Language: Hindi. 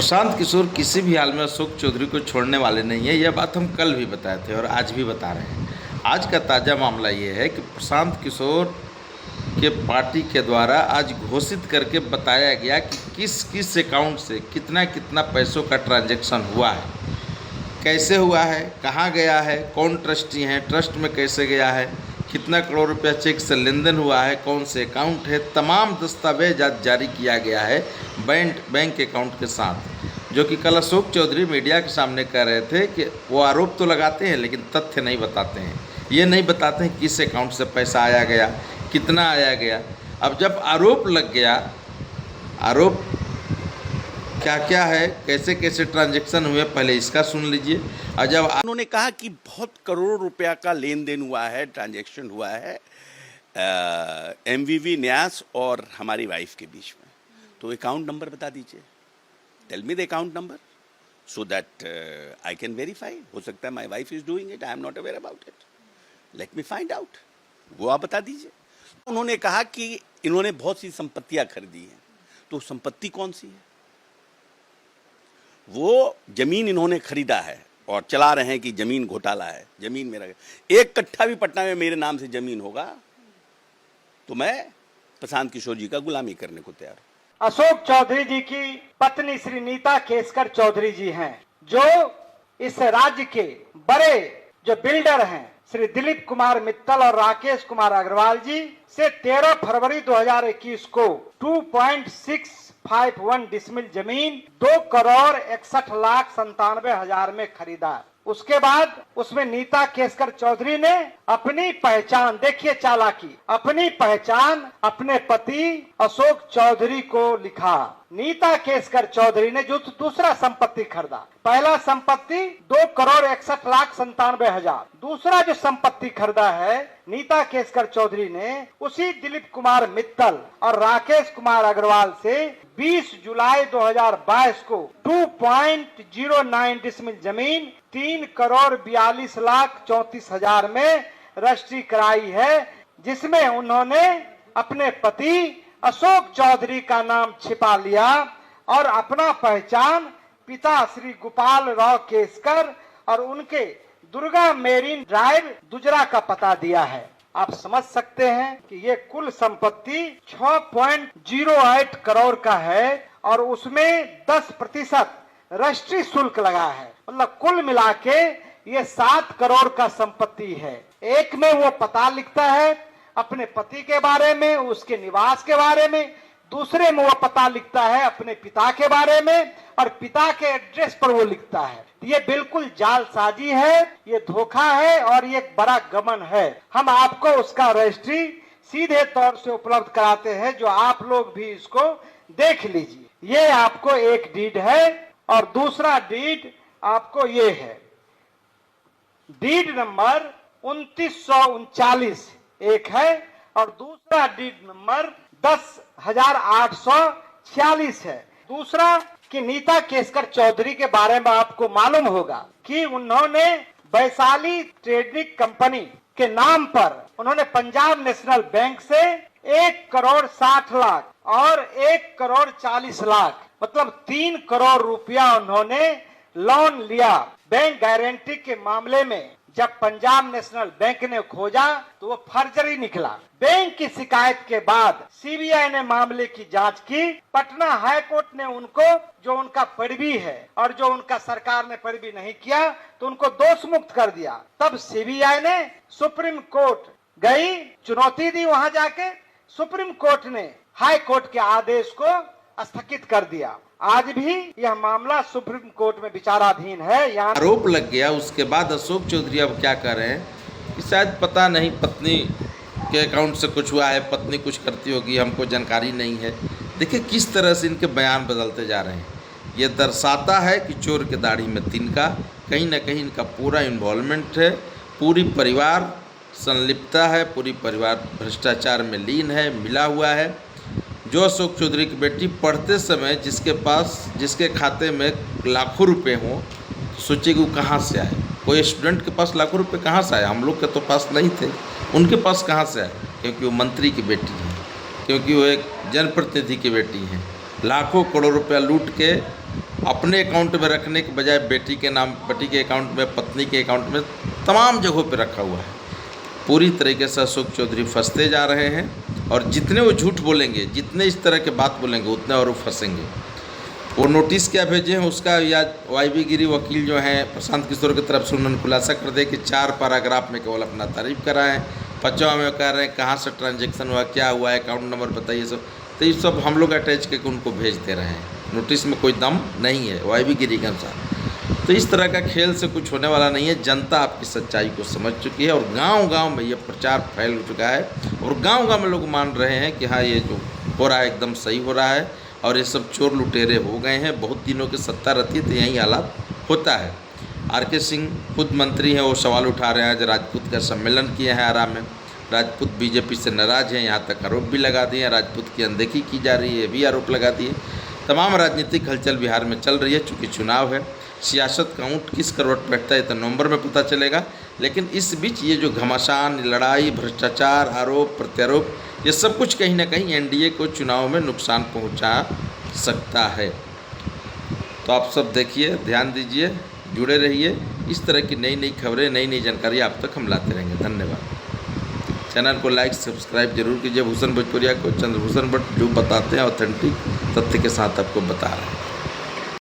प्रशांत किशोर किसी भी हाल में अशोक चौधरी को छोड़ने वाले नहीं है। यह बात हम कल भी बताए थे और आज भी बता रहे हैं। आज का ताज़ा मामला ये है कि प्रशांत किशोर के पार्टी के द्वारा आज घोषित करके बताया गया कि किस किस अकाउंट से कितना कितना पैसों का ट्रांजैक्शन हुआ है, कैसे हुआ है, कहाँ गया है, कौन ट्रस्टी हैं, ट्रस्ट में कैसे गया है, कितना करोड़ रुपया चेक से लेन देन हुआ है, कौन से अकाउंट है, तमाम दस्तावेज आज जारी किया गया है बैंक अकाउंट के साथ। जो कि कल अशोक चौधरी मीडिया के सामने कह रहे थे कि वो आरोप तो लगाते हैं लेकिन तथ्य नहीं बताते हैं। ये नहीं बताते हैं किस अकाउंट से पैसा आया गया, कितना आया गया। अब जब आरोप लग गया, आरोप क्या क्या है, कैसे कैसे ट्रांजैक्शन हुए, पहले इसका सुन लीजिए। और जब उन्होंने कहा कि बहुत करोड़ रुपया का लेन देन हुआ है, ट्रांजैक्शन हुआ है एमवीवी न्यास और हमारी वाइफ के बीच में, तो अकाउंट नंबर बता दीजिए। Tell me the account number so that I can verify. हो सकता है my wife is doing it, I am not aware about it, let me find out. वो आप बता दीजिए। उन्होंने कहा कि इन्होंने बहुत सी संपत्तियां खरीदी हैं, तो संपत्ति कौन सी है? वो जमीन इन्होंने खरीदा है और चला रहे हैं कि जमीन घोटाला है, जमीन मेरा। एक कट्ठा भी पटना में मेरे नाम से जमीन होगा तो मैं प्रशांत किशोर जी का गुलामी करने को तैयार हूं। अशोक चौधरी जी की पत्नी श्री नीता केसकर चौधरी जी हैं, जो इस राज्य के बड़े जो बिल्डर हैं श्री दिलीप कुमार मित्तल और राकेश कुमार अग्रवाल जी से 13 फरवरी 2021 को 2.651 डिसमिल जमीन 2,61,97,000 में खरीदा। उसके बाद उसमें नीता केसकर चौधरी ने अपनी पहचान, देखिए चालाकी, अपनी पहचान अपने पति अशोक चौधरी को लिखा। नीता केसकर चौधरी ने जो दूसरा संपत्ति खरीदा, पहला संपत्ति 2,61,97,000, दूसरा जो संपत्ति खरीदा है नीता केसकर चौधरी ने उसी दिलीप कुमार मित्तल और राकेश कुमार अग्रवाल से 20 जुलाई 2022 को 2.09 डिसमिल जमीन 3,42,34,000 में रजिस्ट्री कराई है, जिसमें उन्होंने अपने पति अशोक चौधरी का नाम छिपा लिया और अपना पहचान पिता श्री गोपाल राव केसकर और उनके दुर्गा मेरीन ड्राइव दुजरा का पता दिया है। आप समझ सकते हैं कि ये कुल संपत्ति 6.08 करोड़ का है और उसमें 10% रजिस्ट्री शुल्क लगा है। मतलब कुल मिला के ये 7 करोड़ का संपत्ति है। एक में वो पता लिखता है अपने पति के बारे में, उसके निवास के बारे में, दूसरे में वो पता लिखता है अपने पिता के बारे में और पिता के एड्रेस पर वो लिखता है। ये बिल्कुल जालसाजी है, ये धोखा है और ये एक बड़ा गबन है। हम आपको उसका रजिस्ट्री सीधे तौर से उपलब्ध कराते हैं, जो आप लोग भी इसको देख लीजिए। ये आपको एक डीड है और दूसरा डीड आपको ये है, डीड नंबर 2939 एक है और दूसरा डीड नंबर 10,846 है। दूसरा कि नीता केसकर चौधरी के बारे में आपको मालूम होगा कि उन्होंने वैशाली ट्रेडिंग कंपनी के नाम पर उन्होंने पंजाब नेशनल बैंक से 1,60,00,000 और 1,40,00,000 मतलब 3 करोड़ रुपया उन्होंने लोन लिया बैंक गारंटी के मामले में। जब पंजाब नेशनल बैंक ने खोजा तो वो फर्जरी निकला। बैंक की शिकायत के बाद सीबीआई ने मामले की जांच की। पटना हाई कोर्ट ने उनको, जो उनका पैरवी है और जो उनका सरकार ने पैरवी नहीं किया, तो उनको दोष मुक्त कर दिया। तब सीबीआई ने सुप्रीम कोर्ट गई, चुनौती दी, वहां जाके सुप्रीम कोर्ट ने हाई कोर्ट के आदेश को स्थगित कर दिया। आज भी यह मामला सुप्रीम कोर्ट में विचाराधीन है। यहाँ आरोप लग गया, उसके बाद अशोक चौधरी अब क्या कर रहे हैं कि शायद पता नहीं पत्नी के अकाउंट से कुछ हुआ है, पत्नी कुछ करती होगी, हमको जानकारी नहीं है। देखिए किस तरह से इनके बयान बदलते जा रहे हैं। ये दर्शाता है कि चोर के दाढ़ी में तिनका, कहीं ना कहीं इनका पूरा इन्वॉल्वमेंट है, पूरी परिवार संलिप्तता है, पूरी परिवार भ्रष्टाचार में लीन है, मिला हुआ है। जो अशोक चौधरी की बेटी पढ़ते समय जिसके खाते में लाखों रुपए हों, सोचिए कि वो कहाँ से आए। कोई स्टूडेंट के पास लाखों रुपए कहाँ से आए? हम लोग के तो पास नहीं थे, उनके पास कहाँ से आए? क्योंकि वो मंत्री की बेटी है, क्योंकि वो एक जनप्रतिनिधि की बेटी है। लाखों करोड़ रुपया लूट के अपने अकाउंट में रखने के बजाय बेटी के अकाउंट में, पत्नी के अकाउंट में, तमाम जगहों पे रखा हुआ है। पूरी तरीके से अशोक चौधरी फंसते जा रहे हैं और जितने वो झूठ बोलेंगे, जितने इस तरह के बात बोलेंगे, उतने और वो फंसेंगे। वो नोटिस क्या भेजे हैं उसका या वाई गिरी वकील जो हैं प्रशांत किशोर की तरफ से उन्होंने खुलासा कर दिया कि 4 पैराग्राफ में केवल अपना तारीफ करा है। 5वां में कह रहे हैं कहाँ से ट्रांजैक्शन हुआ, क्या हुआ, अकाउंट नंबर बताइए सब। तो ये सब हम लोग अटैच करके उनको भेज दे रहे हैं। नोटिस में कोई दम नहीं है वाई गिरी के अनुसार। तो इस तरह का खेल से कुछ होने वाला नहीं है। जनता आपकी सच्चाई को समझ चुकी है और गांव-गांव में ये प्रचार फैल चुका है और गांव-गांव में लोग मान रहे हैं कि हाँ, ये जो हो रहा है एकदम सही हो रहा है और ये सब चोर लुटेरे हो गए हैं। बहुत दिनों की सत्ता रहती है तो यही हालात होता है। आर.के. सिंह खुद मंत्री हैं, वो सवाल उठा रहे हैं। आज राजपूत का सम्मेलन किए हैं आरा में। राजपूत बीजेपी से नाराज़ हैं, यहाँ तक आरोप भी लगा दिए हैं। राजपूत की अनदेखी की जा रही है, भी आरोप लगा दिए। तमाम राजनीतिक हलचल बिहार में चल रही है। चूँकि चुनाव है, सियासत का ऊँट किस करवट बैठता है तो नवंबर में पता चलेगा। लेकिन इस बीच ये जो घमासान, लड़ाई, भ्रष्टाचार, आरोप प्रत्यारोप, ये सब कुछ कहीं ना कहीं एनडीए को चुनाव में नुकसान पहुंचा सकता है। तो आप सब देखिए, ध्यान दीजिए, जुड़े रहिए। इस तरह की नई नई खबरें, नई नई जानकारी आप तक हम लाते रहेंगे। धन्यवाद। चैनल को लाइक सब्सक्राइब जरूर कीजिए। भूषण भोजपुरिया को, चंद्रभूषण भट्ट जो बताते हैं ऑथेंटिक तथ्य के साथ आपको बता रहे हैं।